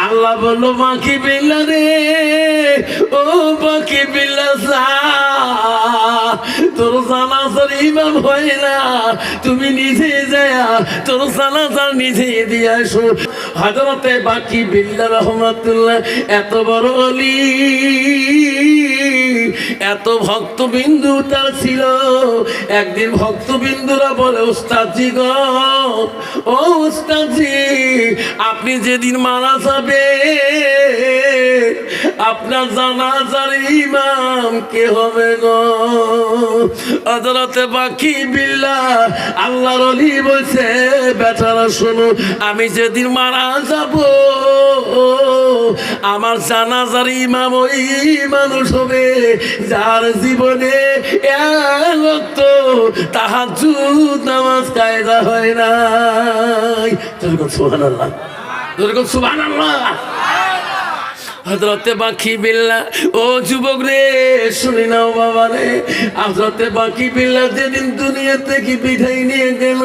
আল্লাহ বলল বাকি বিল্লা রে, ও বাকি বিল্লা যা, তোর জানাজার ইমাম হয় না, তুমি নিজে যায়া তোর জানাজার নিজে দিয়ে আসো। হযরতে বাকি বিল্লা রহমাতুল্লাহ এত বড় ওলি, এত ভক্তবিন্দু তার ছিল। একদিন ভক্তবিন্দুরা বলে, ওস্তাদজি গো, ও ওস্তাদজি, আপনি যেদিন মারা যাবে আপনার জানাজার ইমাম কে হবে গো? হযরতে বাকি বিল্লা আল্লাহর ওলি বলছে, বেটারা শোনো, আমি যেদিন মারা যাব আমার জানাজার ইমাম ওই মানুষ হবে যার জীবনে এক ওয়াক্ত তাহাজ্জুদ নামাজ কায়দা হয় নাই। সুবহানাল্লাহ, সুবহানাল্লাহ। হযরতে বাকি বিল্লা, ও যুবক রে শুনি নাও বাবা রে, হযরতে বাকি বিল্লা যেদিন দুনিয়া থেকে বিদায় নিয়ে গেল,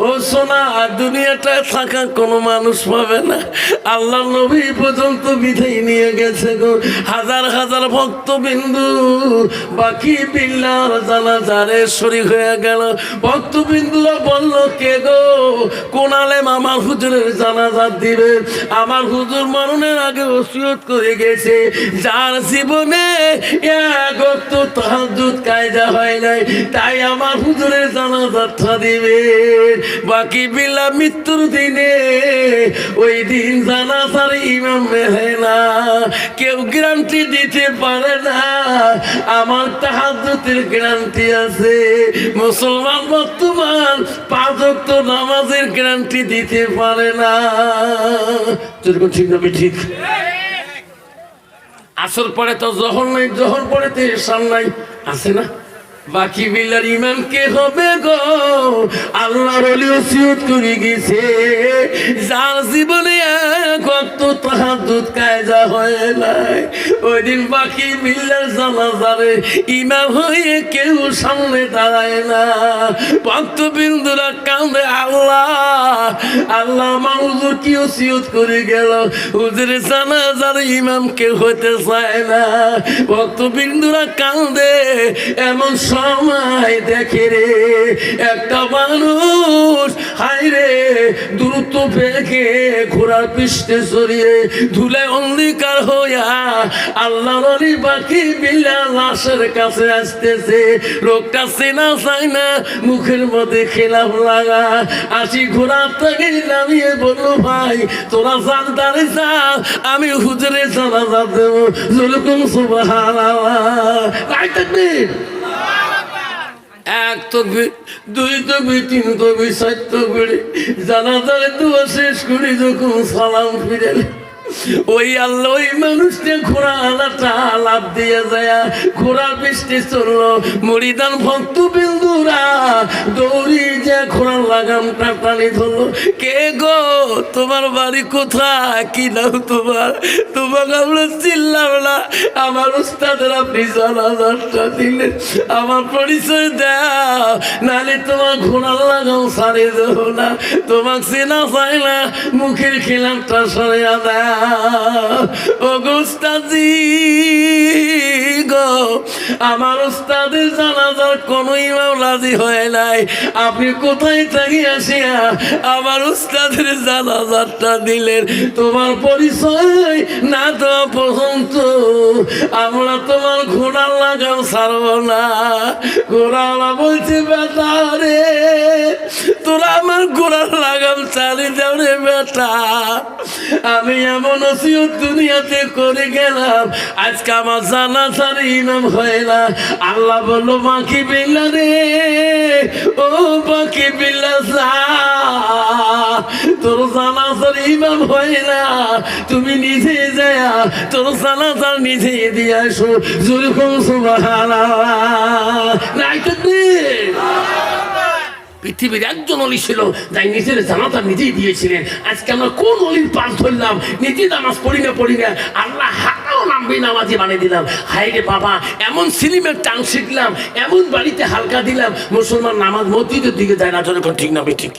ও সোনা দুনিয়াটা থাকা কোনো মানুষ পাবে না, আল্লাহ নবী পর্যন্ত বিদায় নিয়ে গেছে গো। হাজার হাজার ভক্তবিন্দু বাকি বিল্লার জানাজারে শরীক হয়ে গেল। ভক্তবিন্দুরা বলল, কে গো, কোন আলেম আমার হুজুরের জানাজা দিবে? আমার হুজুর মরণের আগে ওসিয়ত করে গেছে, যার জীবনে এক ওয়াক্ত তাহাজ্জুদ কায়দা হয় নাই, তাই আমার হুজুরের জানাজাটা দিবে। বাকি বিল্লা মৃত্যুর দিনে ওই দিন জানাজার ইমাম হয় না, কেউ গ্যারান্টি দিতে পারে না। আমার তাহাজ্জুদের গ্যারান্টি আছে। মুসলমান বর্তমান 5 ওয়াক্ত নামাজের গ্যারান্টি দিতে পারে না। ঠিক না ঠিক? আসর পরে তো জহর নাই, জহর পরে তো এশার নাই, আছে না? বাকি বিল্লার ইমাম কে হবে গো? আল্লাহর ওলি ওসিয়ত করে গেছে, যার জীবনে এক ওয়াক্ত তাহাজ্জুদ কায়দা হয় নাই, ওই দিন বাকি বিল্লার জানাজারে ইমাম হয়ে কেউ সামনে দাঁড়ায় না। ভক্তবিন্দুরা কান্দে, আল্লাহ আল্লাহ, আমার হুজুর কি ওসিয়ত করে গেল, হুজুরের জানাজার ইমাম কেউ হতে চায় না। ভক্তবিন্দুরা কান্দে। এমন সময় দেখে রে একটা মানুষ, হায় রে, দ্রুত বেগে ঘোড়ার পৃষ্ঠে সরিয়ে ধুলে অন্ধকার হইয়া আল্লাহর ওলি বাকি বিল্লা লাশের কাছে আসতেছে। লোকটা চেনা চায় না, মুখের মধ্যে খেলাম লাগা, আসি ঘোড়ার থেকে নামিয়ে বলল, ভাই তোরা জানতারে যা, আমি হুজুরের জানাজা দেবো। যেরকম সুবহানাল্লাহ, এক তকবীর, 2 তকবীর, 3 তকবীর, 4 তকবীর, জানাজার দোয়া শেষ করে যখন সালাম ফিরে ওই আল্লাহ ওই মানুষটা ঘোড়া আলাটা লাভ দিয়ে যায়, ঘোড়ার পৃষ্ঠে চললো। মুরিদান ভক্তবিন্দুরা দৌড়ি যে ঘোড়ার লাগামটা টানি ধরলো। কে গো, তোমার বাড়ি কোথায়, কি নাম তোমার? তোমাকে আমরা চিনলাম না, আমার উস্তাদের আপনি জানাজাটা দিলেন, আমার পরিচয় দাও, নাহলে তোমার ঘোড়ার লাগাম সারে দেবো না। তোমাকে চেনা চাই না, মুখের খেলামটা সরিয়া দেয়। ও উস্তাদি গো, আমার উস্তাদের জানাজার কোন ইমাম রাজি হয় নাই, আপনি কোথায় থাকি আসিয়া আমার উস্তাদের জানাজারটা দিলেন? তোমার পরিচয় না তো পর্যন্ত আমরা তোমার ঘোড়ার লাগাম ছাড়ব না। ঘোড়াওয়ালা বলছে, বেটা রে, তোরা আমার ঘোড়ার লাগাম চালি যাও রে বেটা, আমি এমন ওসিয়ত দুনিয়াতে করে গেলাম, আজকে আমার জানাজার ইমাম হয় না। আল্লাহ বলল, বাকি বিল্লা রে, ও বাকি বিল্লা যা, তোর জানাজার ইমাম হয় না, তুমি নিজে যায়া তোর জানাজার নিজে দিয়ে আসো। যেরকম সুবহানাল্লাহ, নাই তো পৃথিবীর একজন অলি ছিল যাই নিজের জানাজা নিজেই দিয়েছিলেন। আজকে আমরা কোন অলির পাশ ধরলাম, নিজে নামাজ পড়ি না, আল্লাহ হাঁটাও নামবে নামাজি বানিয়ে দিলাম। হায় রে বাবা, এমন সিলিমের টান শিখলাম, এমন বাড়িতে হালকা দিলাম, মুসলমান নামাজ মসজিদের দিকে যায় না। যখন ঠিক না ঠিক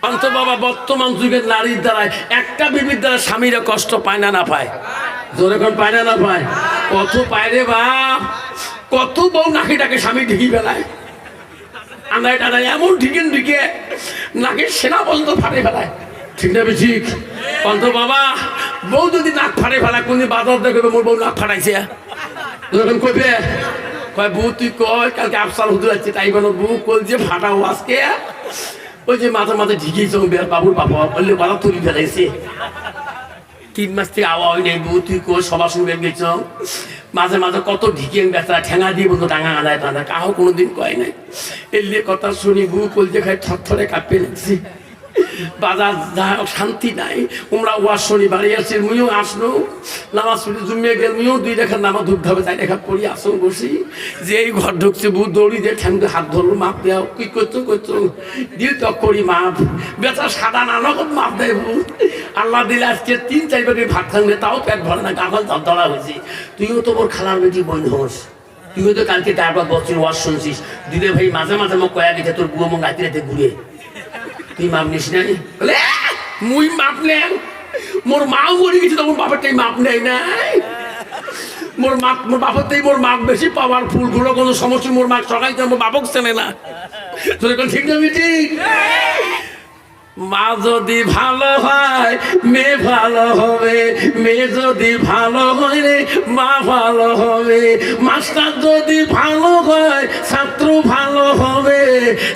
অন্ত বাবা বর্তমান যুগের নারীর দ্বারায় একটা বিবির দ্বারা স্বামীরা কষ্ট পায় না, না পায়? জোরে কোন পায় না, না পায়? কত পায় রে বাপ, কত বউ নাকিটাকে স্বামী ঢিকি ফেলায়, আন্দায় টান্দায় এমন ঢিকে নাকের সেনা পর্যন্ত ফাটে ফেলায়, ঠিক না ঠিক? অন্ত বাবা বউ যদি নাক ফাটে ফেলায়, কোনদিন বাজার দেখবে মোর বউ নাক ফাটাইছে, যখন কইবে কয় বউ তুই কয় কালকে আফসাল হুজুর আছে, তাই বলো বউ কল যে ফাটাও আজকে, ওই যে মাথা মাথায় ঢিকিয়েছ বাবুর বাবা বললে বাবা তুলি ফেলাইছে, 3 মাস থেকে আওয়া হয় নাই, বউ তুই কই সবার সঙ্গে গেছ, মাঝে মাঝে কত ঢিকে বেচারা ঠেঙা দিয়ে বলতো ডাঙা আদায় টানা, কাহো কোনোদিন কয় নাই। এলে কথা শুনি বউ কল যে খাই থরথরে কাঁপে লাগছে, বাজার যা শান্তি নাই। তোমরা ওয়ার শনি বাড়ি আসছে, মুইও আসলো নামাজ পড়ে জমিয়ে গেল, মুইও 2 রেখার নামাজ ধরতে হবে, 4 রেখা পড়ি আসো বসি, যে এই ঘর ঢুকছে বউ দৌড়ি দিয়ে ঠ্যাংকে হাত ধরলো, মাপ দেও কি করছো দিল তো করি মাপ, বেচা সাদা নানকম মাপ দেয় বউ। আল্লাহ দিলে আজকে 3-4 বারে ভাত খাঙ্গে তাও পেট ভরে না, গাফাল ধরা হয়েছে। তুইও তো ওর খালার বেটি বোন হোস, তুইও তো কালকে তারপর বছর ওয়াজ শুনছিস, দিলে ভাই মাঝে মাঝে মোক কয়া গেছে তোর বুয়ো মো রাতে রাতে ঘুরে, তুই মাপ নিস নাই? বলে মুই মাপ নেন, মোর মাও মরে গেছে তখন বাপেরটাই মাপ নেই নাই, মোর বাপেরটাই মোর মাপ বেশি পাওয়ারফুল, কোনো সমস্যা মোর মাপ সকাইতে মোর বাপক চেনে না, ঠিক না ঠিক? মা যদি ভালো হয় মেয়ে ভালো হবে, মেয়ে যদি ভালো হয় রে মা ভালো হবে, মাস্টার যদি ভালো হয় ছাত্র ভালো হবে,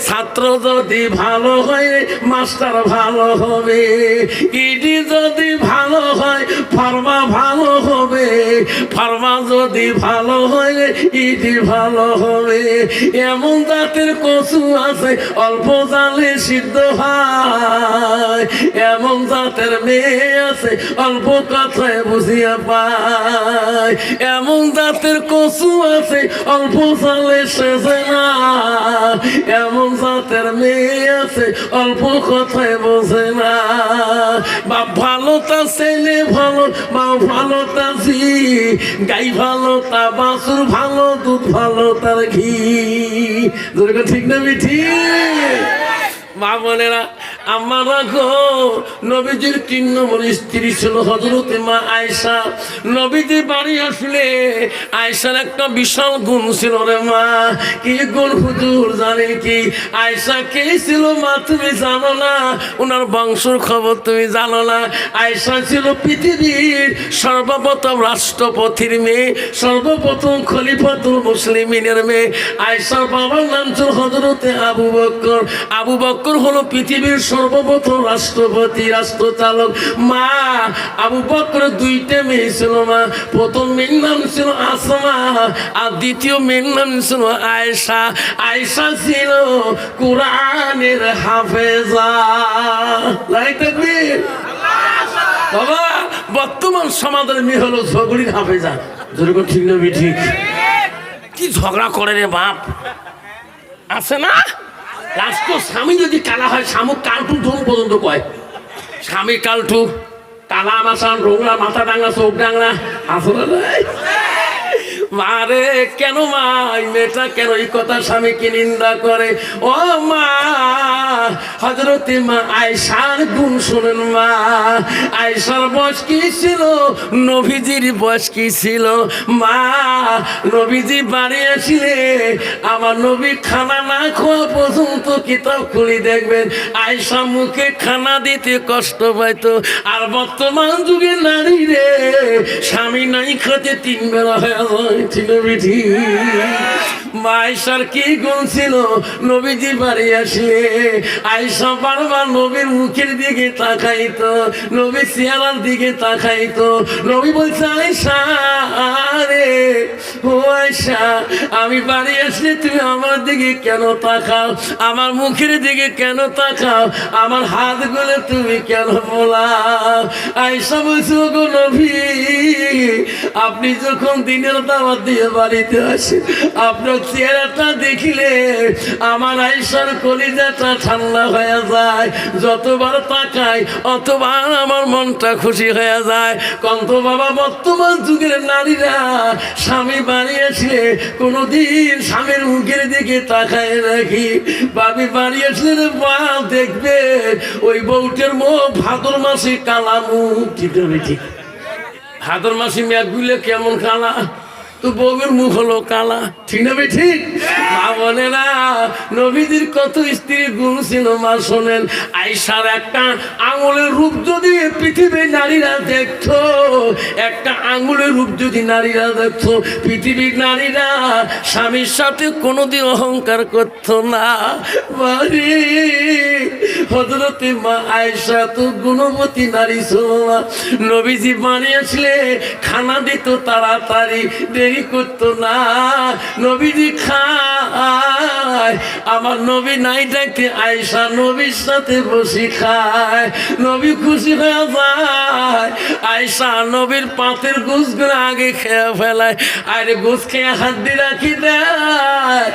ছাত্র যদি ভালো হয় রে মাস্টার ভালো হবে, ইডি যদি ভালো হয় ফার্মা ভালো হবে, ফার্মা যদি ভালো হয় রে ইডি ভালো হবে। এমন জাতের কচু আছে অল্প জালে সিদ্ধ হয়, এমন জাতের মেয়ে আছে অল্প কথায় বুঝিয়া পায়, এমন জাতের কচু আছে অল্প চালে সেজে না, এমন জাতের মেয়ে আছে অল্প কথায় বোঝে না। বাপ ভালো তা ছেলে ভালো, মা ভালো তা ঝি, গাই ভালো তা বাছুর ভালো, দুধ ভালো তার ঘি, ঠিক না ঠিক? মা বোনেরা আমারা গো, নবীজির 3 নম্বর স্ত্রী ছিল হযরতে মা আয়েশা। নবীজি বাড়ি আসলে আয়েশার একটা বিশাল গুণ ছিল রে মা। কি গুণ হুজুর জানেন কি? আয়েশা কে ছিল মা তুমি জানো না? ওনার বংশের খবর তুমি জানো না? আয়েশা ছিল পৃথিবীর সর্বপ্রথম রাষ্ট্রপতির মেয়ে, সর্বপ্রথম খলিফাতুল মুসলিমিনের মেয়ে। আয়েশার বাবার নাম ছিল হযরতে আবু বকর। আবু বকর হলো পৃথিবীর সর্বপ্রথম রাষ্ট্রপতি, রাষ্ট্রচালক। মা আবু বকর 2টে মেয়ে ছিল মা। প্রথম মেয়ের নাম ছিল আসমা আর দ্বিতীয় মেয়ের নাম ছিল আয়েশা। আয়েশা ছিল কোরআনের হাফেজা। বাবা বর্তমান সমাজের মেয়ে হলো ঝগড়ির হাফেজা। যেরকম ঠিক না ঠিক? কি ঝগড়া করে রে বাপ, আছে না? রাষ্ট্র স্বামী যদি কালা হয়, শামুক কালটু ধরু পর্যন্ত কয় স্বামী কালটু, কালা মাসান রোগলা মাথা ডাংলা চোখ ডাংলা, আসলে মারে কেন মা এই মেয়েটা কেন এই কথা স্বামীকে নিন্দা করে? ও মা হযরতে মা আয়েশার গুণ শুনেন মা। আয়েশার বয়স কি ছিল? নবীজির বয়স কি ছিল? মা নবীজি বাড়ি আসলে আমার নবী খানা না খাওয়া পর্যন্ত কিতাব খুলে দেখবেন আয়েশা মুখে খানা দিতে কষ্ট পাইতো। আর বর্তমান যুগে নারী রে স্বামী নাই খেতে 3 বেলা হয়ে যায়। আয়েশার কি গুণ ছিল? নবীজি বাড়ি আসলে আয়েশা বারবার নবীর মুখের দিকে তাকাইতো, নবীর চেহারার দিকে তাকাইতো। নবী বলছে আয়েশা রে, ও আয়েশা আমি বাড়ি আসলে তুমি আমার দিকে কেন তাকাও? আমার মুখের দিকে কেন তাকাও? আমার হাতগুলো তুমি কেন বোলাও? আয়েশা বলছে গো নবী, আপনি যখন দিনের দাওয়াত দাওয়াত দিয়ে বাড়িতে আসে, আপনার চেহারাটা দেখিলে আমার আয়েশার কলিজাটা ঠান্ডা হয়ে যায়। যতবার তাকাই অতবার আমার মনটা খুশি হয়ে যায়। কন্ত বাবা, বর্তমান যুগের নারীরা স্বামী বাড়ি আসলে কোনোদিন স্বামীর মুখের দিকে তাকায় রাখি। বাবি বাড়ি আসলে মা দেখবে ওই বউটের মুখ ভাদর মাসে কালা মুখ। ঠিক হবে? ঠিক, ভাদর মাসে মেঘগুলো কেমন কালা, তো বউয়ের মুখ হলো কালা। ঠিক না? ঠিক। মা বলে না, নবীজির কত স্ত্রীর গুণ ছিল মা শোনেন। আয়েশার একটা আঙুলের রূপ যদি পৃথিবীর নারীরা দেখতো, একটা আঙুলের রূপ যদি নারীরা দেখতো, পৃথিবীর নারীরা স্বামীর সাথে কোনোদিন অহংকার করতো না। বাড়ি হযরতে মা আয়েশা তো গুণবতী নারী ছিল না। নবীজি বাড়ি আসলে খানা দিত তাড়াতাড়ি, দেরি করতো না। নবীজি খায়, আমার নবী নাই ডাকে আয়েশা নবীর সাথে বসে খায়। নবী খুশি হয়ে যায়। আয়েশা নবীর পাতের গোশগুলো আগে খেয়ে ফেলায়, আরে গোশ খেয়ে হাড্ডি রাখি দেয়।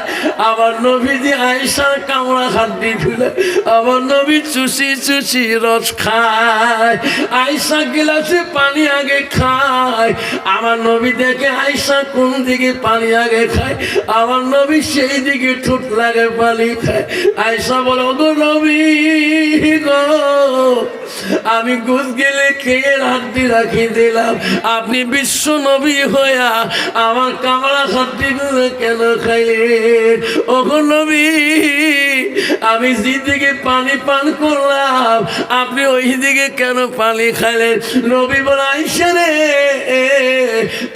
আমার নবীজি আয়েশার কামড়া হাড্ডি খুলে আমার নবী চুষি চুষি রস খায়। আয়েশা গিলাসে পানি আগে খায়। আমার নবী দেখে আয়েশা কোন দিকে পানি আগে খায়, আমার নবী সেই দিকে ঠোঁট লাগে পানি খায়। আয়েশা বলে, ওগো নবী গো, আমি গোশ গেলে খেয়ে হাড্ডি রাখি দিলাম, আপনি বিশ্ব নবী হইয়া আমার কামড়া হাড্ডি গুলো কেন খাইলেন? ওগো নবী, আমি যেদিকে পানি পান করলাম আপনি ওই দিকে কেন পানি খাইলেন? নবী বলে, আয়েশা রে,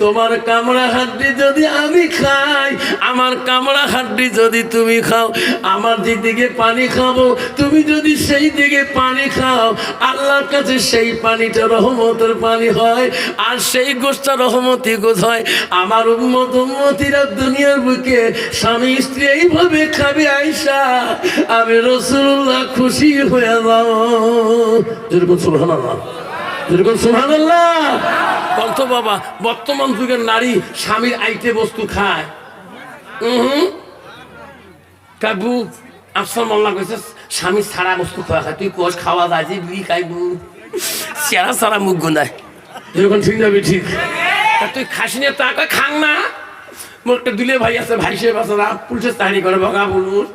তোমার কামড়া হাড্ডি যদি আমি খাই, আমার কামড়া হাড্ডি যদি তুমি খাও, আমার যেদিকে পানি খাবো তুমি যদি সেই দিকে পানি খাও, আল্লাহর কাছে সেই পানিটা রহমতের পানি হয়, আর সেই গোশটা রহমতি গোশ হয়। আমার উম্মতিরা দুনিয়ার বুকে স্বামী স্ত্রী এইভাবে খাবে আয়েশা, আমি রাসূলুল্লাহ খুশি হয়ে যাব। যেরকম সুবহানাল্লাহ, যেরকম সুবহানাল্লাহ। কত বাবা, বর্তমান যুগের নারী স্বামীর আইটে বস্তু খায়। কাবু আফসার মোল্লা কইছে স্বামী সারা বস্তু খাওয়া খায়, তুই কোষ খাওয়া যায় যে বিড়ি খাইবু, চেহারা সারা মুখ গুনায়। যেরকম ঠিক না? ঠিক। তুই খাসি নিয়ে তা কয় খাং না। মোর একটা দুলে ভাই আছে, ভাই সে বাচ্চারা পুলিশের চাকরি করে, বগা বলুন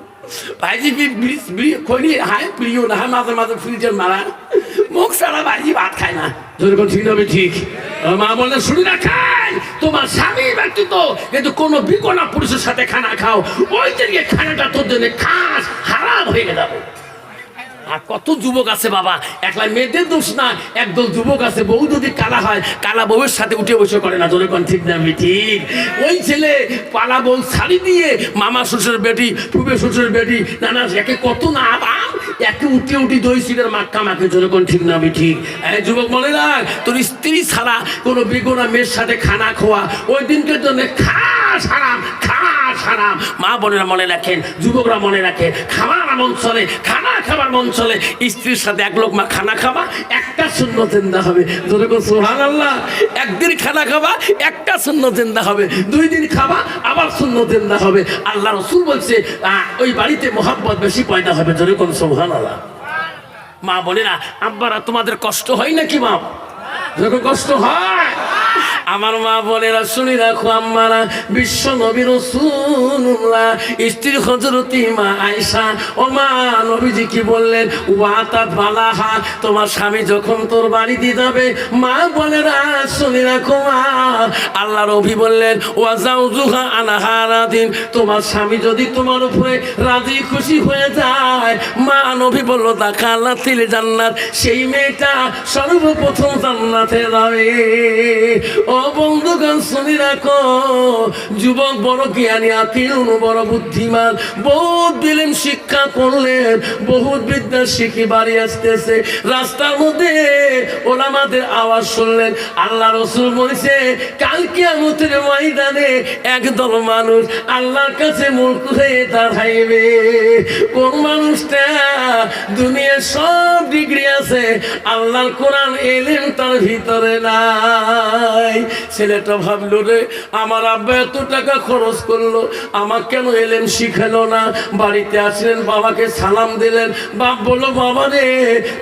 ভাইজি বিড়ি খনি হায় প্রিয় না হয়, মাঝে মাঝে ফ্রিজের মারা মুখ ছাড়া ভাইজি ভাত খায় না। যেরকম ঠিক হবে? ঠিক। মা বলে, শুনি না খাই, তোমার স্বামী ব্যক্তিত্ব কিন্তু কোনো বিকনা পুরুষের সাথে খানা খাও, ওই দিকে খানাটা তোর জন্য খাস হারাম হয়ে যাবে। আর কত যুবক আছে বাবা, একলা মেয়েদের দোষ না, একদল যুবক আছে বউ যদি কালা হয় কালা বউয়ের সাথে উঠে বসে করে না। যেরকম ঠিক না? ঠিক। ওই ছেলে পালা বউ শাড়ি দিয়ে মামা শ্বশুরের বেটি, ফুবে শ্বশুরের বেটি, নানা একে কত না আবাম, একে উঠে উঠি দই সিলের মাক্কা মাকে। যেরকম ঠিক না? ঠিক। এই যুবক মনে রাখ, তোর স্ত্রী ছাড়া কোনো বেগোনা মেয়ের সাথে খানা খোয়া ওই দিনকের জন্য খাস হারাম, খাস হারাম। মা বোনেরা মনে রাখেন, যুবকরা মনে রাখেন, খাবার মন চলে, খানা খাবার মন চলে, স্ত্রীর সাথে এক লোকমা খানা খাবা, একটা সুন্নত জিন্দা হবে। যেরকম সুবহানাল্লাহ। একদিন খানা খাবা, একটা সুন্নত জিন্দা হবে। 2 দিন খাবা, আবার সুন্নত জিন্দা হবে। আল্লাহ রাসূল বলছে ওই বাড়িতে মোহাব্বত বেশি পয়দা হবে। যেরকম সুবহানাল্লাহ। মা বলে না, আব্বারা তোমাদের কষ্ট হয় নাকি? মা যখন কষ্ট হয়, আমার মা বোনেরা শুনি রাখো, আম্মারা, বিশ্ব নবী রাসূলুল্লাহ স্ত্রী হযরতি মা আয়েশা, ও মা, নবীজি কি বললেন? ওয়াতাত বালাহা, তোমার স্বামী যখন তোর বাড়িতে যাবে, মা বোনেরা শুনি রাখো, মা, আল্লাহ নবী বললেন ওয়াজাউজুহা আনহা রাদিন, তোমার স্বামী যদি তোমার উপরে রাজি খুশি হয়ে যায়, মা নবী বলল দাখালাতিল জান্নাত, সেই মেয়েটা সর্বপ্রথম জান্নাতে যাবে। ও বন্ধুগণ শুনি রাখো, যুবক বড় জ্ঞানী, আকিল বড় বুদ্ধিমান, বহুত বিলেম শিক্ষা করলেন, বহুত বিদ্যা শিখে বাড়ি আসতেছে, রাস্তার মধ্যে ওলামাদের আওয়াজ শুনলেন। আল্লাহ রাসূল বলেছে কাল কিয়ামতের ময়দানে একদল মানুষ আল্লাহর কাছে মুখ হয়ে দাঁড়াইবে। কোন মানুষটা? দুনিয়ার সব ডিগ্রি আছে, আল্লাহর কোরআন এলেম তার ভিতরে নাই। ছেলেটা ভাবলো রে আমার আব্বা এত টাকা খরচ করলো, আমার কেন এলেম শিখালো না? বাড়িতে আসলেন, বাবাকে সালাম দিলেন। বাপ বললো বাবা রে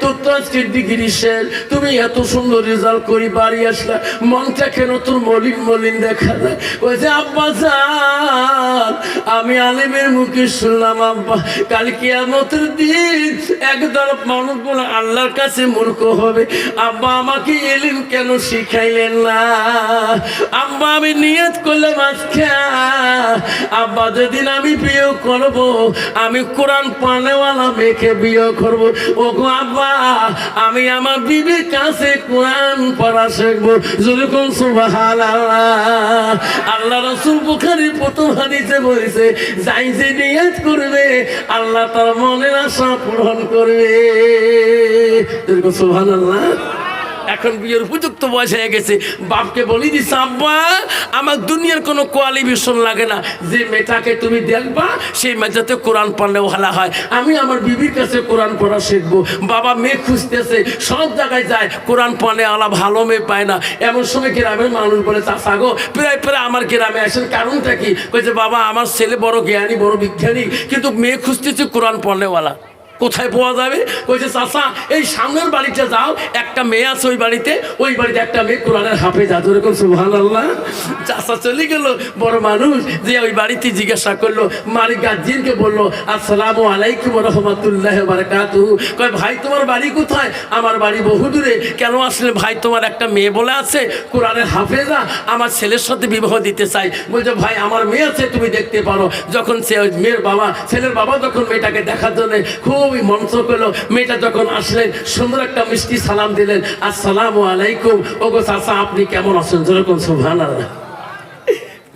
তোর তো আজকে ডিগ্রি শেষ, তুমি এত সুন্দর রেজাল্ট করি বাড়ি আসলা, মনটা কেন তোর মলিন মলিন দেখা যায়? ওই যে আব্বা যান আমি আলেমের মুখে শুনলাম আব্বা কাল কিয়ামতের দিন একদল মানুষগুলো আল্লাহর কাছে মূর্খ হবে। আব্বা আমাকে এলেন কেন শিখাইলেন না? আব্বা আমি নিয়ত করলাম আজকে আব্বা যেদিন আমি বিয়ে করব আমি কোরআন পানেওয়ালা মেয়েকে বিয়ে করব। ও গো আব্বা আমি আমার বিবির কাছে কোরআন পড়া শিখবো। যেরকম সুবহানাল্লাহ। আল্লাহ রাসূল বুখারীর প্রথম হাদিসে বলেছে যাই যে নিয়ত করবে আল্লাহ তার মনের আশা পূরণ করবে। যেরকম সুবহানাল্লাহ। এখন বিয়ের উপযুক্ত বয়স হয়ে গেছে, বাপকে বলি দিচ্ছে আব্বা আমার দুনিয়ার কোনো কোয়ালিফিকেশন লাগে না, যে মেয়েটাকে তুমি দেখবা সেই মেয়েটাতে কোরআন পড়লে ভালো হয়, আমি আমার বিবির কাছে কোরআন পড়া শিখবো। বাবা মেয়ে খুঁজতেছে, সব জায়গায় যায়, কোরআন পড়ে আলা ভালো মেয়ে পায় না। এমন সময় গ্রামের মানুষ বলে চাচা গো প্রায় প্রায় আমার গ্রামে আসেন, কারণটা কি? কইছে বাবা আমার ছেলে বড় জ্ঞানী বড় বিজ্ঞানী, কিন্তু মেয়ে খুঁজতেছে কোরআন পড়নেওয়ালা, কোথায় পাওয়া যাবে? কইছে চাচা এই সামনের বাড়িতে যাও, একটা মেয়ে আছে ওই বাড়িতে একটা মেয়ে কোরআনের হাফেজ আছে। এরকম সুবহানাল্লাহ। চাচা চলে গেল, বড় মানুষ যে ওই বাড়িতে জিজ্ঞাসা করলো, মারি গার্জিয়ানকে বললো আসসালামু আলাইকুম ওয়া রাহমাতুল্লাহি ওয়া বারাকাতুহু। কয় ভাই তোমার বাড়ি কোথায়? আমার বাড়ি বহু দূরে। কেন আসলে? ভাই তোমার একটা মেয়ে বলে আছে কোরআনের হাফেজা, আমার ছেলের সাথে বিবাহ দিতে চাই। বলছে ভাই আমার মেয়ে আছে তুমি দেখতে পারো। যখন সে মেয়ের বাবা ছেলের বাবা যখন মেয়েটাকে দেখার জন্য খুব মঞ্চ পেল, মেয়েটা যখন আসলেন সুন্দর একটা মিষ্টি সালাম দিলেন, আসসালামু আলাইকুম। ওগো চাচা আপনি কেমন আছেন? যেরকম সুবহানাল্লাহ।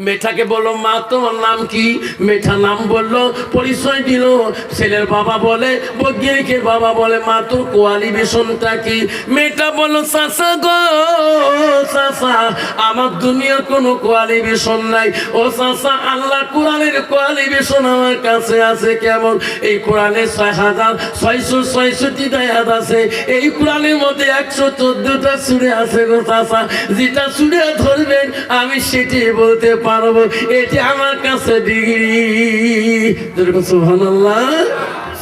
মেয়েটাকে বললো মা তোমার নাম কি? মেয়েটা নাম বললো, পরিচয় দিল। ছেলের বাবা বলে বৈজ্ঞানিকের বাবা বলে মা তোর কোয়ালিফিকেশনটা কি? মেয়েটা বললো চাচা গো চাচা আমার দুনিয়ার কোনো কোয়ালিফিকেশন নাই। ও চাচা আল্লাহ কোরআনের কোয়ালিফিকেশন আমার কাছে আছে। কেমন? এই কোরআনে 6666 আয়াত আছে, এই কোরআনের মধ্যে 114টা সূরা আছে গো চাচা, যেটা সূরা ধরবেন আমি সেটি বলতে পারবো, এটি আমার কাছে ডিগ্রি। সুবহানাল্লাহ।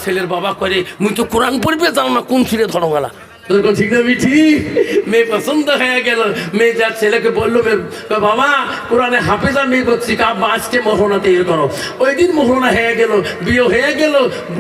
ছেলের বাবা করে মুই তো কোরআন পড়বে জানো না, কোন ফিরে ধরো গেলা ঠিক না মিঠি? মেয়ে পছন্দ হয়ে গেল। মেয়ে যার ছেলেকে বললো বাবা কোরআনে হাফেজা মেয়ে করছি, আব্বা আজকে মোহনা তৈরি করো। ওই দিন মোহনা হয়ে গেল, বিয়ে হয়ে গেল।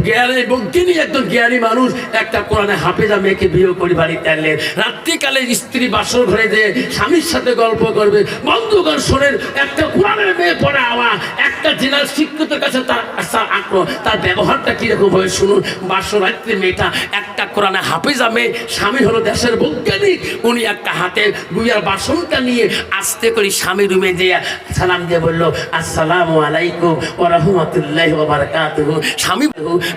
জ্ঞানী বজ্ঞানী একজন জ্ঞানী মানুষ একটা কোরআনে হাফেজা মেয়েকে বিয়ে করে বাড়িতে আনলেন। রাত্রিকালে স্ত্রী বাসর ঘরে যেয়ে স্বামীর সাথে গল্প করবে, বন্ধুগণ শোনেন একটা কোরআনের মেয়ে পড়ে আওয়া একটা জেনার শিক্ষকের কাছে তার আগ্রহ, তার ব্যবহারটা কিরকম হয় শুনুন। বাসর রাত্রি মেয়েটা একটা কোরআনে হাফেজা মেয়ে, স্বামী হলো দেশের বৈজ্ঞানিক, উনি একটা হাতে গুইয়ার বাসনটা নিয়ে আস্তে করে স্বামী রুমে যেয়ে সালাম দিয়ে বললো আসসালামু আলাইকুম ওয়া রাহমাতুল্লাহি ওয়া বারাকাতুহু। স্বামী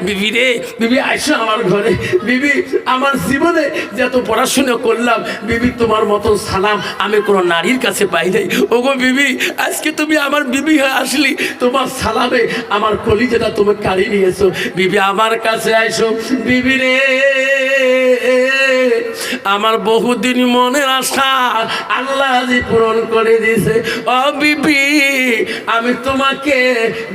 বিবি রে বিবি আইসো আমার ঘরে, বিবি আমার জীবনে যত পড়াশোনা করলাম বিবি তোমার মতো সালাম আমি কোনো নারীর কাছে পাই নাই। ওগো বিবি আজকে তুমি আমার বিবি হয়ে আসলি, তোমার সালামে আমার কলিজাটা তুমি কাড়ি নিয়েছো। বিবি আমার কাছে আইসো। বিবি রে আমার বহুদিন মনের আশা আল্লাহ পূরণ করে দিয়েছে। ও বিবি আমি তোমাকে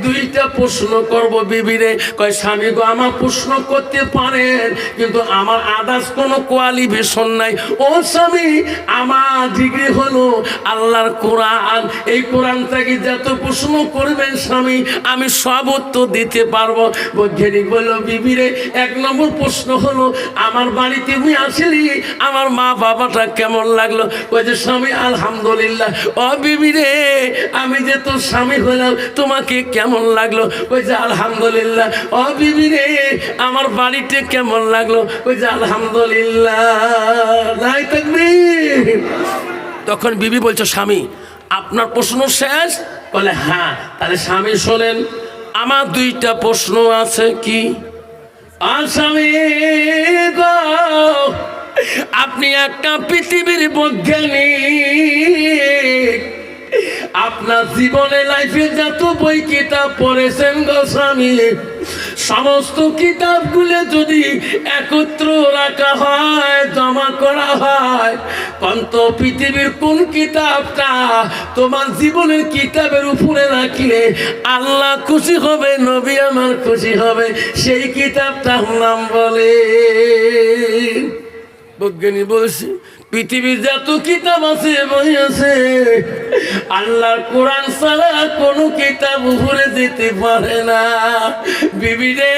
দুইটা প্রশ্ন করব। বিবি রে কয় স্বামী গো আমার প্রশ্ন করতে পারেন, কিন্তু আমার আদার্স কোনো কোয়ালিফিকেশন নাই। ও স্বামী আমার ডিগ্রি হলো আল্লাহর কোরআন, এই কোরআনটাকে যত প্রশ্ন করবেন স্বামী আমি সব উত্তর দিতে পারবো। বৈজ্ঞানিক বলল বিবি রে 1 নম্বর প্রশ্ন হলো আমার বাড়িতে তুমি আসলি আমার মা বাবাটা কেমন লাগলো? ওই যে স্বামী আলহামদুলিল্লাহ। ও বিবি রে আমি যে তোর স্বামী হলাম তোমাকে কেমন লাগলো? ওই যে আলহামদুলিল্লাহ। ও বিবি রে আমার বাড়িতে কেমন লাগলো? ওই যে আলহামদুলিল্লাহ। নাই তাকবীর। তখন বিবি বলছো স্বামী আপনার প্রশ্ন শেষ? বলে হ্যাঁ। তাহলে স্বামী শোনেন আমার 2টা প্রশ্ন আছে। কি? স্বামী গো আপনি একটা পৃথিবীর বৈজ্ঞানিক, আপনার জীবনে লাইফে যত বই কিতাব পড়েছেন গো স্বামী সমস্ত কিতাবগুলো যদি একত্র রাখা হয়, জমা করা হয়, কন্ত পৃথিবীর কোন কিতাবটা তোমার জীবনের কিতাবের উপরে রাখলে আল্লাহ খুশি হবে, নবী আমার খুশি হবে, সেই কিতাবটার নাম বলে। বৈজ্ঞানী বলছে পৃথিবীর যত কিতাব আছে, বই আছে, আল্লাহর কোরআন ছাড়া কোনো কিতাব উপরে যেতে পারে না। বিবি রে,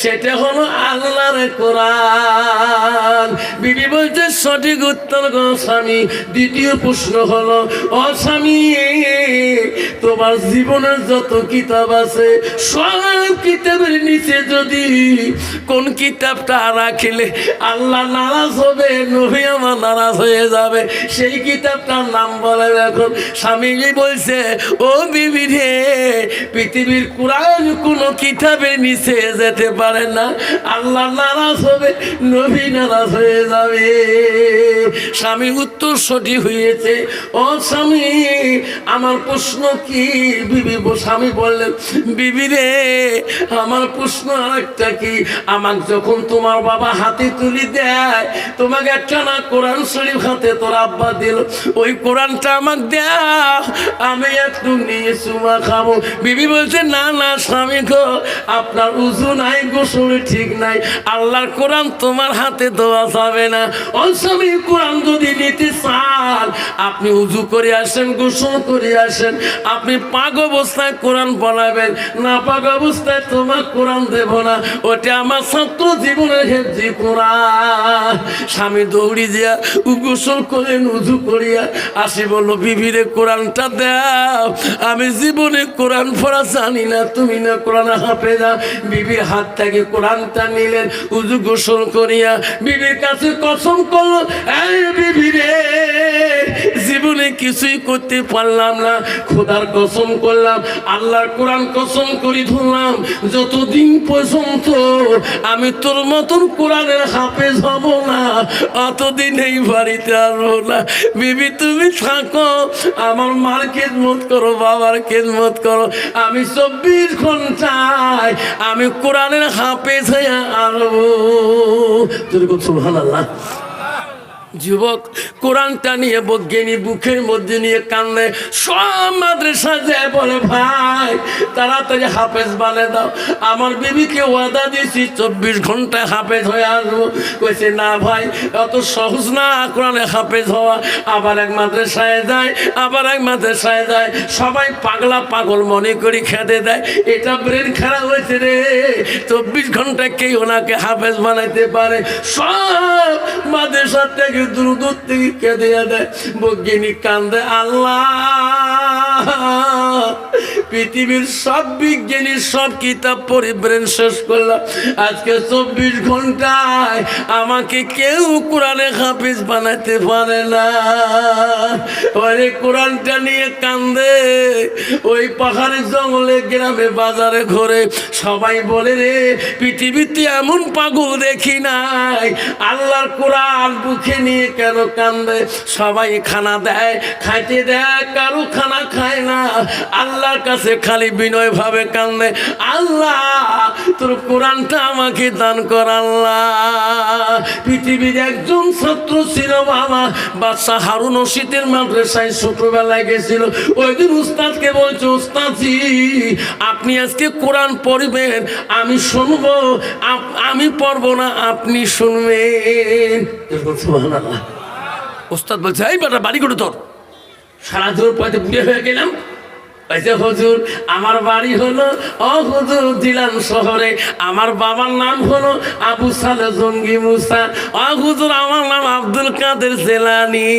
সেটা হলো আল্লাহর কোরআন। বিবি বলছে সঠিক উত্তর গো স্বামী। দ্বিতীয় প্রশ্ন হলো, ও স্বামী, তোমার জীবনের যত কিতাব আছে সব কিতাবের নিচে যদি কোন কিতাবটা রাখিলে আল্লাহ নারাজ হবে, নবী আমার নারাজ হয়ে যাবে, সেই কিতাবটার নাম বলে। এখন স্বামী বলছে, ও বিবি রে, পৃথিবীর কোরআন কোনো কিতাবের নিচে যেতে পারে না, আল্লাহ নারাজ হবে, নবী নারাজ হয়ে যাবে। স্বামী উত্তর সঠিক হয়েছে। ও স্বামী, আমার প্রশ্ন কি? বিবি স্বামী বললেন, বিবি রে, আমার প্রশ্ন আরেকটা কি, আমাকে যখন তোমার বাবা হাতে তুলি দেয়, তোমাকে একটা না কোরআন শরীফ হাতে তোর আব্বা দিল, ওই কোরআনটা আমাকে দেও, আমি একটু নিয়ে চুমা খাবো। বিবি বলছে, না না স্বামী গো, আপনার উজু নাই, গোসল ঠিক নাই, আল্লাহর কোরআন তোমার হাতে দেওয়া যাবে না। ও স্বামী, কোরআন যদি নিতে চান আপনি উজু করে আসেন, গোসল করে আসেন, আপনি পাক অবস্থায় কোরআন পড়াবেন, না পাক অবস্থায় তোমার কোরআন দেব না, ওটা আমার ছাত্র জীবনের হেফজি কোরআন। স্বামী দৌড়ি দিয়া গোসল করেন, উজু করিয়া আসি, বলল, বিবিরে কোরআনটা দাও, আমি জীবনে কোরআন পড়া জানি না, তুমি না কোরআন হাফেজা। বিবির হাত থেকে কোরআনটা নিলেন, উজু গোসল করিয়া বিবির কাছে কসম করলো, এই বিবি রে, জীবনে কিছুই করতে পারলাম না, খোদার কসম করলাম, আল্লাহর কোরআন কসম করি ধরলাম, যতদিন পর্যন্ত আমি তোর মতন কোরআনের হাফেজ হব না, অতদিন এই বাড়িতে আসবো না। বিবি তুমি থাকো, আমার মার খেদমত করো, বাবার খেদমত করো, আমি 24 ঘন্টায় আমি কোরআনের হাফেজ হয়ে আসবো। সুবহানাল্লাহ। যুবক কোরআনটা নিয়ে বজ্ঞানী বুকের মধ্যে নিয়ে কান্দে, সব মাদ্রাসা যায় বলে, ভাই তাড়াতাড়ি হাফেজ বানিয়ে দাও, আমার বিবিকে ওয়াদা দিয়েছি 24 ঘন্টায় হাফেজ হয়ে আসবো। কইছে, না ভাই, অত সহজ না কোরআনে হাফেজ হওয়া। আবার এক মাদ্রাসায় যায়, আবার এক মাদ্রাসায় যায়, সবাই পাগলা পাগল মনে করি খেতে দেয়, এটা ব্রেন খারাপ হয়েছে রে, 24 ঘন্টায় কে ওনাকে হাফেজ বানাইতে পারে। সব মাদ্রাসা থেকে দূর থেকে কেঁদে দেয়, বৈজ্ঞানী কান্দে, আল্লাহ, পৃথিবীর সব বিজ্ঞানীর সব কিতাব পড়ে ব্রেন শেষ করলাম, আজকে 24 ঘন্টায় আমাকে কেউ কোরআনে হাফিজ বানাইতে পারে না। ওরে কোরআনটা নিয়ে কান্দে, ওই পাহাড়ে জঙ্গলে গ্রামে বাজারে ঘুরে সবাই বলে, রে পৃথিবীতে এমন পাগল দেখি নাই, আল্লাহর কোরআন বুকে নিয়ে কেন কান্দে? সবাই খানা দেয়, খাইতে দেয়, কারো খানা খায় না, আল্লাহর কাছে খালি বিনয় ভাবে কান্দে, আল্লাহ তোর কোরআনটা আমাকে দান কর আল্লাহ। পৃথিবীর একজন ছাত্র ছিল বাবা, বাদশা হারুন রশিদের মাদ্রাসায় ছোটবেলায় গেছিল। ওই দিন উস্তাদকে বলছে, উস্তাদজি আপনি আজকে কোরআন পড়বেন, আমি শুনবো, আমি পড়বো না, আপনি শুনবেন। সুবহানাল্লাহ। উস্তাদ বলছে, এই বেটা বাড়ি করে তোর, সারা জোর পয়তে বুড়ে হয়ে গেলাম। হুজুর আমার বাড়ি হলো হুজুর দিলাম শহরে, আমার বাবার নাম হলো আবু সালে জঙ্গি মুসা। হুজুর আমার নাম আব্দুল কাদের জেলানি।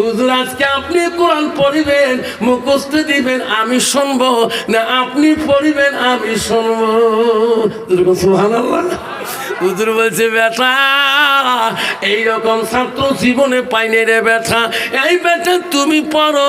হুজুর আজকে আপনি কোরআন পড়িবেন, মুখস্থ দিবেন, আমি শুনবো না, আপনি পড়িবেন, আমি শুনবো। সুবহানাল্লাহ। হুজুর বলছে বেটা এইরকম ছাত্র জীবনে পাইনি রে বেটা, এই বেটা তুমি পড়ো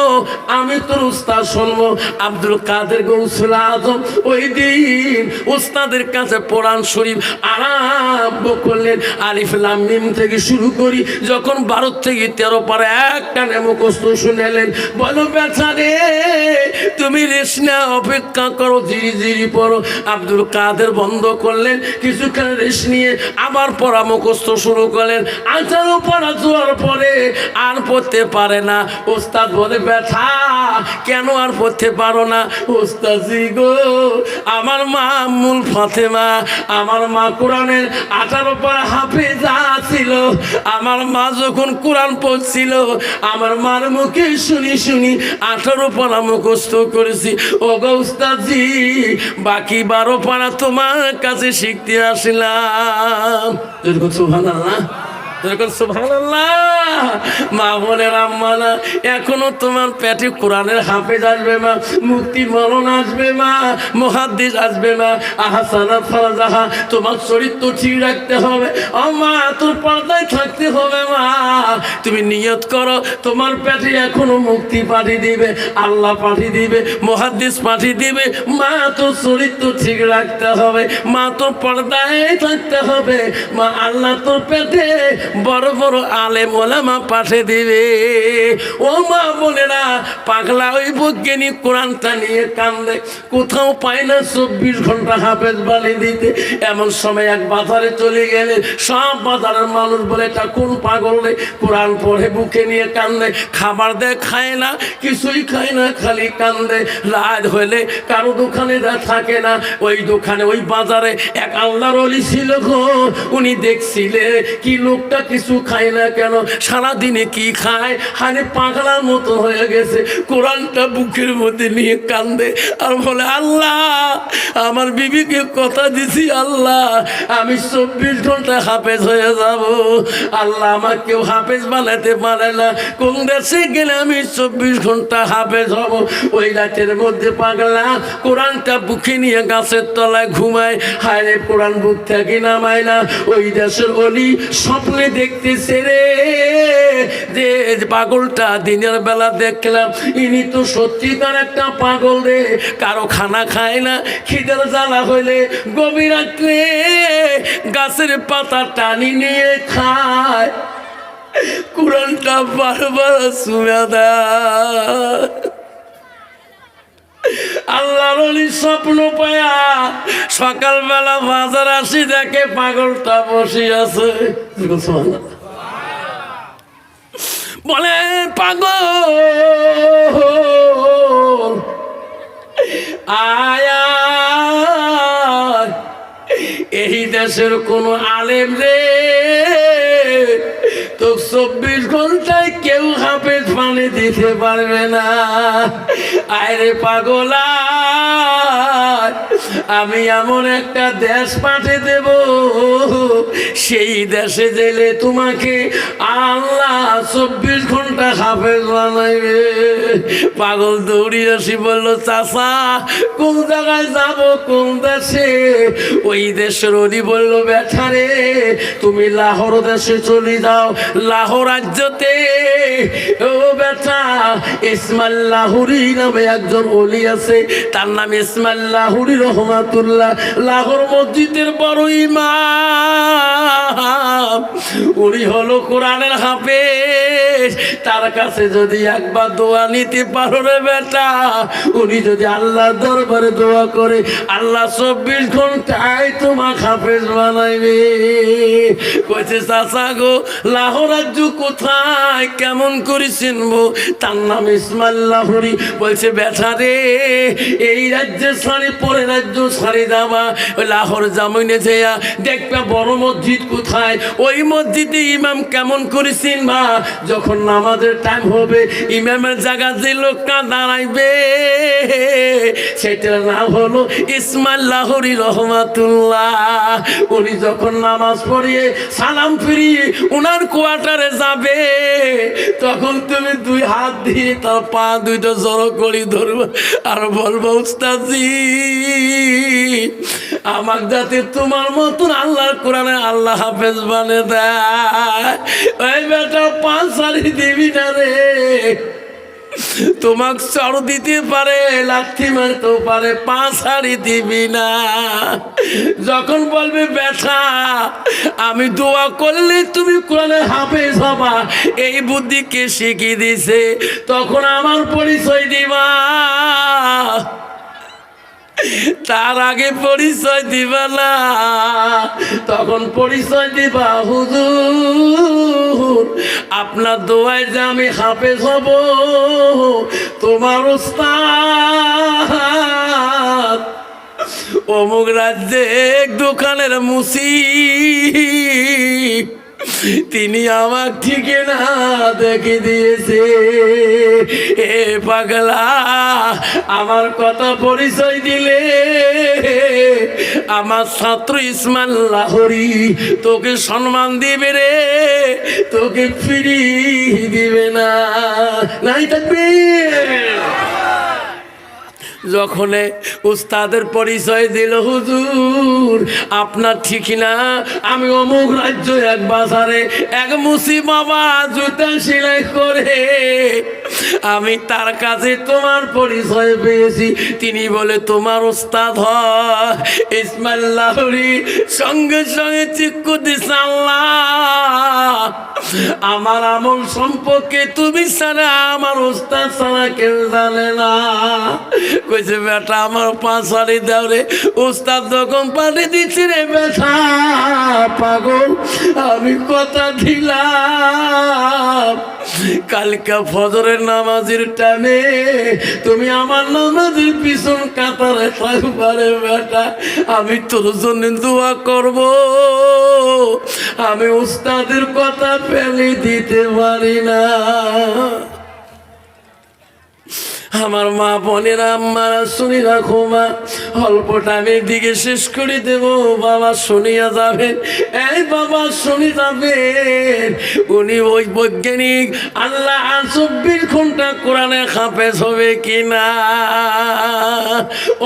আমি তোর উস্তাদ শুনবো। আব্দুল কাদের গৌসুল আজম ওই দিন উস্তাদের কাছে কোরআন শরীফ আরম্ভ করলেন। আলিফ লাম মিম থেকে শুরু করি যখন 12 থেকে 13 পারা একটা মুখস্থ শুনেলেন। বলো বেটা রে তুমি রেশ না, অপেক্ষা করো, ধীরে ধীরে পড়ো। আব্দুল কাদের বন্ধ করলেন, কিছুক্ষণ রেশ নিয়ে আবার পড়া মুখস্থ শুরু করলেন। 18 পড়া যাওয়ার পরে আর পড়তে পারে না। ওস্তাদ বলে বেটা কেন আর পড়তে পারো না? ওস্তাদজি গো আমার মা মূল ফাতেমা, আমার মা কোরআনের 18 পারা হাফেজা ছিল। আমার মা যখন কোরআন পড়ছিল আমার মার মুখে শুনি শুনি 18 পারা মুখস্থ করেছি। ও গো ওস্তাদজি বাকি 12 পারা তোমার কাছে শিখতে আসলাম। সুবহানাল্লাহ, সুবহানাল্লাহ। মা বলে আম্মা না এখনো তোমার পেটে কোরআনের হাফেজ আসবে মা, মুক্তি মরণ আসবে মা, মুহাদ্দিস আসবে মা, আহসানাত ফারাজাহা তোমার চরিত্র ঠিক রাখতে হবে। ও মা তোর পর্দায় থাকতে হবে মা, তুমি নিয়ত করো তোমার পেটে এখনো মুক্তি পাঠিয়ে দিবে, আল্লাহ পাঠিয়ে দিবে, মুহাদ্দিস পাঠিয়ে দিবে। মা তোর চরিত্র ঠিক রাখতে হবে, মা তোর পর্দায় থাকতে হবে, মা আল্লাহ তোর পেটে বড় বড় আলেম ওলামা পাঠিয়ে দিবে। ও মা বোনেরা পাগলা ওই বৈজ্ঞানিক কোরআনটা নিয়ে কান্দে, কোথাও পায় না 24 ঘন্টা হাফেজ বানিয়ে দিতে। এমন সময় এক বাজারে চলে গেলে সব বাজারের মানুষ বলে এটা কোন পাগল রে কোরআন পড়ে বুকে নিয়ে কান্দে, খাবার দেয় খায় না, কিছুই খায় না, খালি কান্দে। রাত হলে কারো দোকানে থাকে না, ওই দোকানে ওই বাজারে এক আল্লাহর ওলি ছিল গো, উনি দেখছিলে কি লোকটা কিছু খায় না কেন, সারাদিনে কি খায়, হানে পাগলার মতো হয়ে গেছে। কোরআনটা বুকের মধ্যে নিয়ে কান্দে আর বলে আল্লাহ আমার বিবিকে কথা দিছি আল্লাহ আমি 24 ঘন্টা হাফেজ হয়ে যাব। আল্লাহ আমাকে কেউ হাফেজ বানাতে পারে না, কোন দেশে গেলে আমি 24 ঘন্টা হাফেজ হব। ওই রাতের মধ্যে পাগলা কোরআনটা বুকে নিয়ে গাছের তলায় ঘুমায়। হায় রে কোরআন বুক থেকে নামায় না। ওই দেশের অলি স্বপ্নে দেখতেছে রে যে পাগলটা দিনের বেলা দেখলাম ইনি তো সত্যিকার একটা পাগল রে, কারো খানা খায় না, খিদের জ্বালা হইলে গভীর রাত্রে গাছের পাতা টানি নিয়ে খায়, কোরআনটা বারবার শুনে দেয়। আল্লাহর ওলি স্বপ্ন পায়া সকালবেলা বাজার আসি দেখে পাগলটা বসে আছে। বলে পাগল আয়া এই দেশের কোন আলেম রে তো 24 ঘন্টায় কেউ হাফেজ পানি দিতে পারবে না। আরে পাগলা আমি এমন একটা দেশ পাঠিয়ে দেব সেই দেশে গেলে তোমাকে আল্লাহ 24 ঘন্টা হাফেজ বানাইবে। পাগল দৌড়ি আসি বলল চাচা কোন জায়গায় যাব, কোন দেশে? ওই দেশের ওদি বলল বেটা রে তুমি লাহোর দেশে চলে যাও, লাহোর রাজ্যতে ও বেটা ইসমাইল লাহুরি নামে একজন ওলি আছে, তার নাম ইসমাইল লাহুরি রহমাতুল্লাহ, লাহোর মসজিদের বড় ইমাম। উনি হলো কোরআনের হাফেজ, তার কাছে যদি একবার দোয়া নিতে পারো রে বেটা, উনি যদি আল্লাহর দরবারে দোয়া করে আল্লাহ 24 ঘন্টায় তোমার হাফেজ বানাইবে। কইছে চাচা গো লাহোর রাজ্য কোথায়, কেমন করে চিনবো? তার নাম ইসমাইল লাহুরি। বলছে বেটা রে এই রাজ্যে ছাড়ি পরে রাজ্য ছাড়ি যাবা, ওই লাহোর জামিনে যেয়া দেখবা বড় মসজিদ কোথায়, ওই মসজিদে ইমাম কেমন করে চিনবা? যখন নামাজের টাইম হবে ইমামের জায়গা যে লোকটা দাঁড়াইবে সেটার নাম হলো ইসমাইল লাহুরি রহমাতুল্লাহ। উনি যখন নামাজ পড়িয়ে সালাম ফিরিয়ে উনার কোয়ার্টারে যাবে তখন তুমি দুই হাত দিয়ে তার পা দুইটা জড়ো করি ধরবো আর বলবো উস্তাদজি আমার যাতে তোমার মতন আল্লাহর কোরআনে আল্লাহ হাফেজ বানে দেয়। ওই বেটা পা ছাড়ি দিবি না রে, তোমাকে চড় দিতে পারে, লাথি মারতেও পারে, পা ছাড়ি দিবি না। যখন বলবে বেটা আমি দোয়া করলে তুমি কোরআনে হাফেজ হবা, এই বুদ্ধি কে শিখিয়ে দিছে, তখন আমার পরিচয় দিবা। তার আগে পরিচয় দিবা না, তখন পরিচয় দিবা হুজুর আপনার দোয়ায় যে আমি হাফেজ হব, তোমার উস্তাদ অমুক রাজ্যে এক দোকানের মুসি, তিনি আমার ঠিকানা দেখে দিয়েছে। এ পাগলা আমার কথা পরিচয় দিলে আমার ছাত্র ইসমাইল লাহোরী তোকে সম্মান দিবে রে, তোকে ফিরি দিবে না, নাই থাকবে। যখন উস্তাদের পরিচয় দিল হুজুর আপনার ঠিকানা আমি অমুক রাজ্য এক বাজারে এক মুসি বাবা জুতা সেলাই করে আমি তার কাছে তোমার পরিচয় পেয়েছি, তিনি বলে তোমার উস্তাদ হয় ইসমাইল লাহোরী। সঙ্গে সঙ্গে চিক্কু দিছে আল্লাহ আমার আমল সম্পর্কে তুমি ছাড়া আমার উস্তাদ ছাড়া কেউ জানে না। কইছে বেটা আমার পা ছাড়ি দাও রে। উস্তাদ যখন পানি দিচ্ছি রে বেটা পাগল আমি কথা দিলাম কালকা ফজরের নামাজের টানে তুমি আমার নামাজের পিছন কাতারে থাকবারে বেটা, আমি তোর জন্য দোয়া করব, আমি উস্তাদের কথা ফেলে দিতে পারি না। আমার মা বোনেরা আম্মারা শুনি রাখো মা, অল্প টাইমের দিকে শেষ করে দেব, বাবা শুনিয়া যাবেন। এই বাবা শুনি যাবেন, উনি ওই বৈজ্ঞানিক আল্লাহ 24 ঘন্টা কোরআনে হাফেজ হবে কিনা।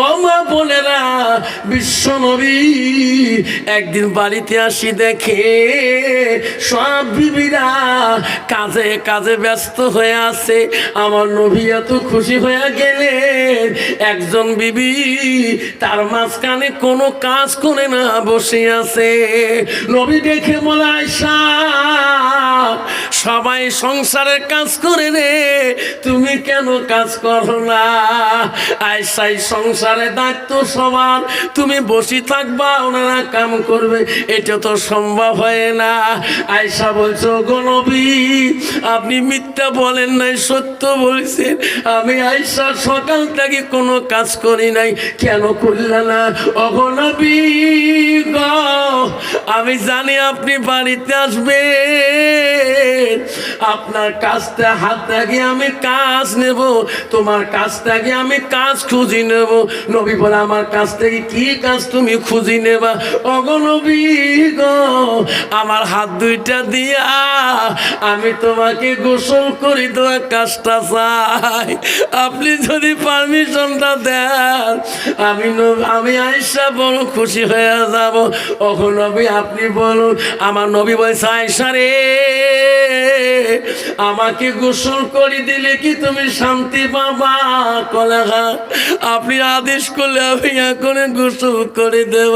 ও মা বোনেরা বিশ্ব নবী একদিন বাড়িতে আসি দেখে সব বিবিরা কাজে কাজে ব্যস্ত হয়ে আছে, আমার নবী এত খুশি হয়ে গেলেন। একজন বিবি তার মাঝখানে কোনো কাজ করে না বসে আছে, নবী দেখে বলে আয়েশা সবাই সংসারের কাজ করে রে তুমি কেন কাজ করো না। আয়েশা সংসারের দায়িত্ব সবার, তুমি বসে থাকবা ওনারা কাম করবে, এটা তো সম্ভব হয় না। আয়েশা বলছো গো নবী আপনি মিথ্যা বলেন নাই সত্য বলছেন, আমি আয়েশা সকাল থেকে কোনো কাজ করি নাই, কেন করলা না। ওগো নবী গো আমি জানি আপনি বাড়িতে আসবেন, আপনার কাজটা হাত থেকে আমি কাজ নেব, তোমার কাছ থেকে আমি কাজ খুঁজি নেব। নবী বলে আমার কাছ থেকে কি কাজ তুমি খুঁজি নেবা। ওগো নবী গো আমার হাত দুইটা দিয়া আমি তোমাকে গোসল করি দেওয়া কাজটা চাই, আপনি যদি পারমিশনটা দেন আমি আয়েশা বড় খুশি হয়ে যাব। ওগো নবী আপনি বলুন। আমার নবী বলছে আয়েশা রে আমাকে গোসল করে দিলে কি তুমি শান্তি পাবা। কলেহা আপনি আদেশ করলে আমি এখন গোসল করে দেব।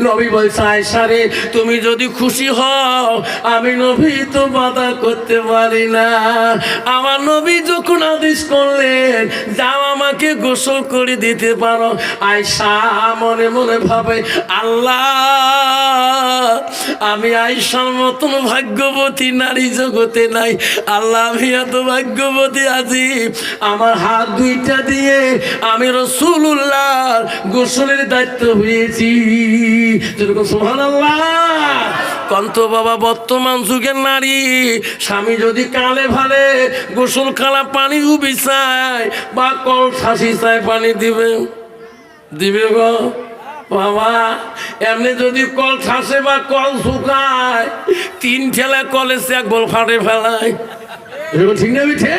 নবী বলছে আয়েশা রে তুমি যদি খুশি হও আমি নবী তো বাধা করতে পারি না। আমার নবী যখন আদেশ করলেন যাও আমাকে গোসল করে দিতে পারো, আয়েশা মনে মনে ভাবে আল্লাহ আমি আয়েশার মতন ভাগ্যবতী নারী জগতে নাই, আল্লাহ আমি এত ভাগ্যবতী আছি আমার হাত দুইটা দিয়ে আমি রাসূলুল্লাহ গোসলের দায়িত্ব হয়েছি। সুবহানাল্লাহ। কন্ত বাবা বর্তমান যুগের নারী স্বামী যদি কালে ভালে গোসল খালা পানি উবি চায় বা কল ছাসি চায় পানি দিবে দিবে গো বাবা। এমনি যদি কল ঠাসে বা কল শুকায় 3 ঠেলা কলে এক বল ফাটে ফেলায় এরকম ঠিক না মিঠে